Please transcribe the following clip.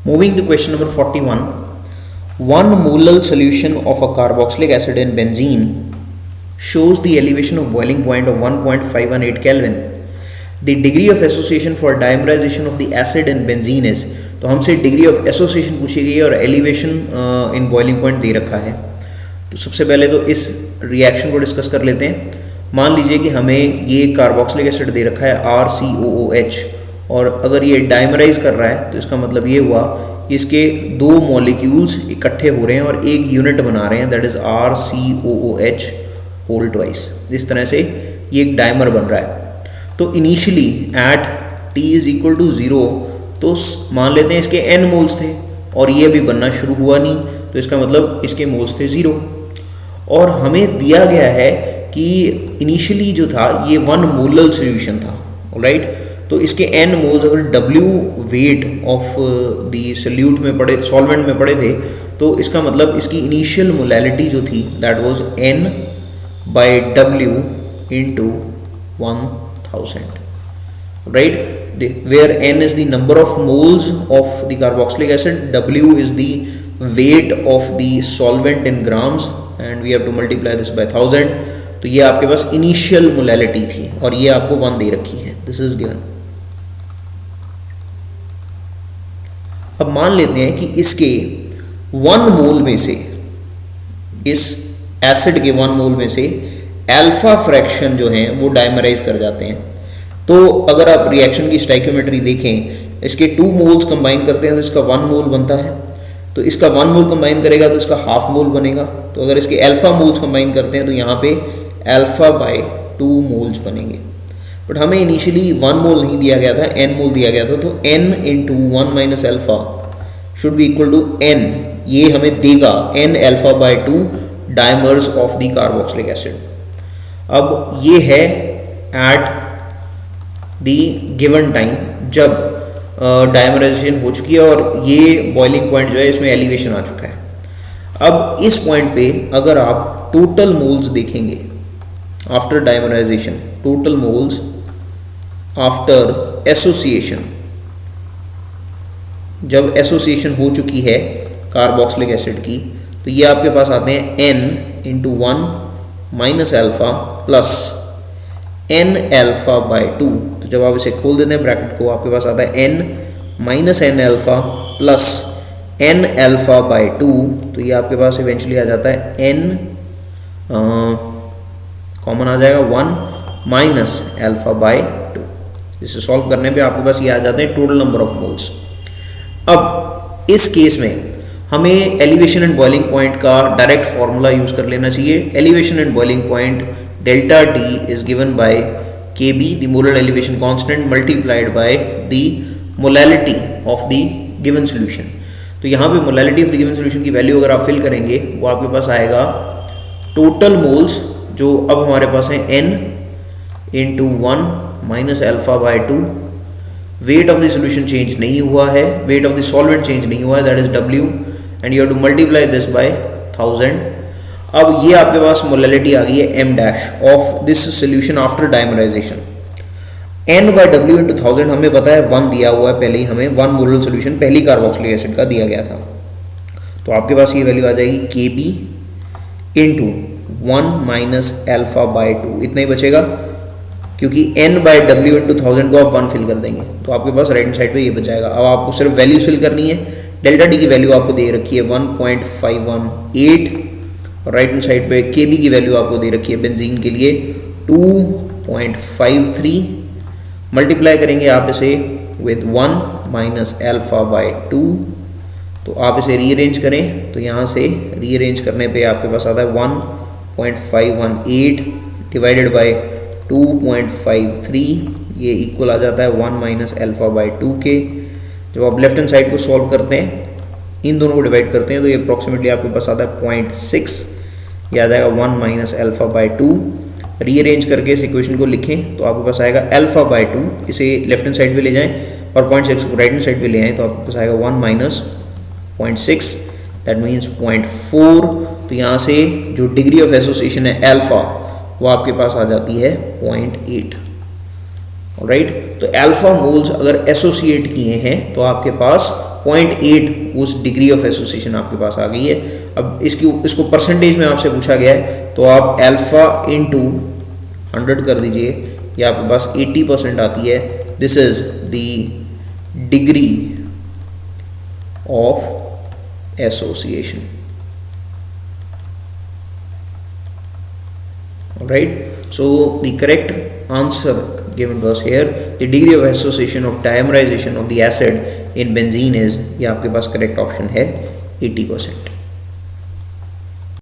Moving to question number 41. One molal solution of a carboxylic acid in benzene shows the elevation of boiling point of 1.518 Kelvin. The degree of association for dimerization of the acid in benzene is, तो हमसे degree of association पूछी गई है और elevation in boiling point दे रखा है। तो सबसे पहले तो इस रिएक्शन को डिस्कस कर लेते हैं। मान लीजिए कि हमें ये कार्बोक्सिलिक एसिड दे रखा है RCOOH, और अगर ये डाइमराइज कर रहा है तो इसका मतलब ये हुआ कि इसके दो मॉलिक्यूल्स इकट्ठे हो रहे हैं और एक यूनिट बना रहे हैं, that is RCOOH whole twice. इस तरह से ये एक डाइमर बन रहा है। तो initially at T is equal to 0, तो मान लेते हैं इसके n मोल्स थे और ये अभी बनना शुरू हुआ नहीं, तो इसका मतलब इसके मोल्स थे 0। और हमें दिया गया है कि इनिशियली जो था ये 1 मोलल सॉल्यूशन था, राइट। तो इसके n मोल्स अगर W weight of the solute में पड़े, सॉल्वेंट में पड़े थे, तो इसका मतलब इसकी इनिशियल मोलैलिटी जो थी that was n by W into 1000, right, where n is the number of moles of the carboxylic acid, W is the weight of the solvent in grams, and we have to multiply this by 1000। तो ये आपके पास initial molality थी और ये आपको 1 दे रखी है, this is given. अब मान लेते हैं कि इसके 1 मोल में से, इस एसिड के 1 मोल में से अल्फा फ्रैक्शन जो है वो डाइमराइज कर जाते हैं। तो अगर आप रिएक्शन की स्टाइकियोमेट्री देखें, इसके 2 मोल्स कंबाइन करते हैं तो इसका 1 मोल बनता है, तो इसका 1 मोल कंबाइन करेगा तो इसका हाफ मोल बनेगा। तो अगर इसके अल्फा मोल्स कंबाइन करते हैं तो यहाँ पे अल्फा बाय 2 मोल्स बनेंगे। बट हमें इनिशियली 1 मोल नहीं दिया गया था, n मोल दिया गया था, तो n into 1 minus alpha should be equal to n, ये हमें देगा n alpha by 2 dimers of the carboxylic acid. अब ये है एट दी गिवन टाइम जब डाइमराइजेशन हो चुकी है और ये बॉइलिंग पॉइंट जो है इसमें एलिवेशन आ चुका है। अब इस पॉइंट पे अगर आप टोटल मोल्स देखेंगे after dimerisation, total moles after association, जब एसोसिएशन हो चुकी है कार्बोक्सिलिक एसिड की, तो ये आपके पास आते हैं n into 1 minus alpha plus n alpha by 2। तो जब आप इसे खोल देते हैं ब्रैकेट को, आपके पास आता है n minus n alpha plus n alpha by 2। तो ये आपके पास इवेंचुअली आ जाता है n, कॉमन आ जाएगा 1 माइनस अल्फा बाय 2। इसे सॉल्व करने पे आपके पास ये आ जाते हैं टोटल नंबर ऑफ मोल्स। अब इस केस में हमें एलिवेशन एंड बॉइलिंग पॉइंट का डायरेक्ट फॉर्मूला यूज कर लेना चाहिए। Elevation and boiling point delta T is given by Kb, the molar elevation constant, multiplied by the molality of the given solution। तो यहाँ पे molality of the given solution की value अगर आप fill करेंगे वो आपके पास आएगा टोटल मोल्स, जो अब हमारे पास है n into 1 minus alpha by 2। Weight of the solution change नहीं हुआ है, weight of the solvent change नहीं हुआ है, that is W, and you have to multiply this by 1000। अब ये आपके पास मोलैलिटी आ गई है m dash of this solution after dimerization. n by W into 1000 हमें पता है 1 दिया हुआ है, पहले ही हमें 1 मोलल सॉल्यूशन पहली कार्बोक्सिलिक एसिड का दिया गया था। तो आपके पास ये वैल्यू आ जाएगी Kb into 1 minus alpha by 2, इतना ही बचेगा क्योंकि n बाय W इंटू 1000 को आप 1 फिल कर देंगे तो आपके पास राइट हैंड साइड पे ये बच जाएगा। अब आपको सिर्फ वैल्यू फिल करनी है। डेल्टा टी की वैल्यू आपको दे रखी है 1.518 और राइट हैंड साइड पे Kb की वैल्यू आपको दे रखी है बेंजीन के लिए 2.53। मल्टीप्लाई करेंगे आप इसे विद 1 माइनस अल्फा बाय 2, तो आप इसे रीअरेंज करें तो यहाँ से रीअरेंज करने पे आपके पास आता है 1.518 डिवाइडेड बाय 2.53, ये इक्वल आ जाता है 1 माइनस अल्फा बाय 2 के। जब आप लेफ्ट हैंड साइड को सॉल्व करते हैं, इन दोनों को डिवाइड करते हैं, तो ये अप्रॉक्सीमेटली आपके पास आता है 0.6, ये आ जाएगा 1 माइनस अल्फा बाय 2। रीअरेंज करके इस इक्वेशन को लिखें तो आपके पास आएगा अल्फा बाय 2, इसे लेफ्ट हैंड साइड पे ले जाएं और 0.6 को राइट हैंड साइड पे ले आएँ तो आपके पास आएगा 1 माइनस 0.6, दैट मीन्स 0.4। तो यहाँ से जो डिग्री ऑफ एसोसिएशन है अल्फा वो आपके पास आ जाती है 0.8, राइट। तो अल्फा मोल्स अगर एसोसिएट किए हैं तो आपके पास 0.8 उस डिग्री ऑफ एसोसिएशन आपके पास आ गई है। अब इसको परसेंटेज में आपसे पूछा गया है, तो आप अल्फा इंटू 100 कर दीजिए, ये आपके पास 80% आती है। This is the degree of association, right? So the correct answer given was here, the degree of association of dimerization of the acid in benzene is, ये आपके पास correct option है 80%।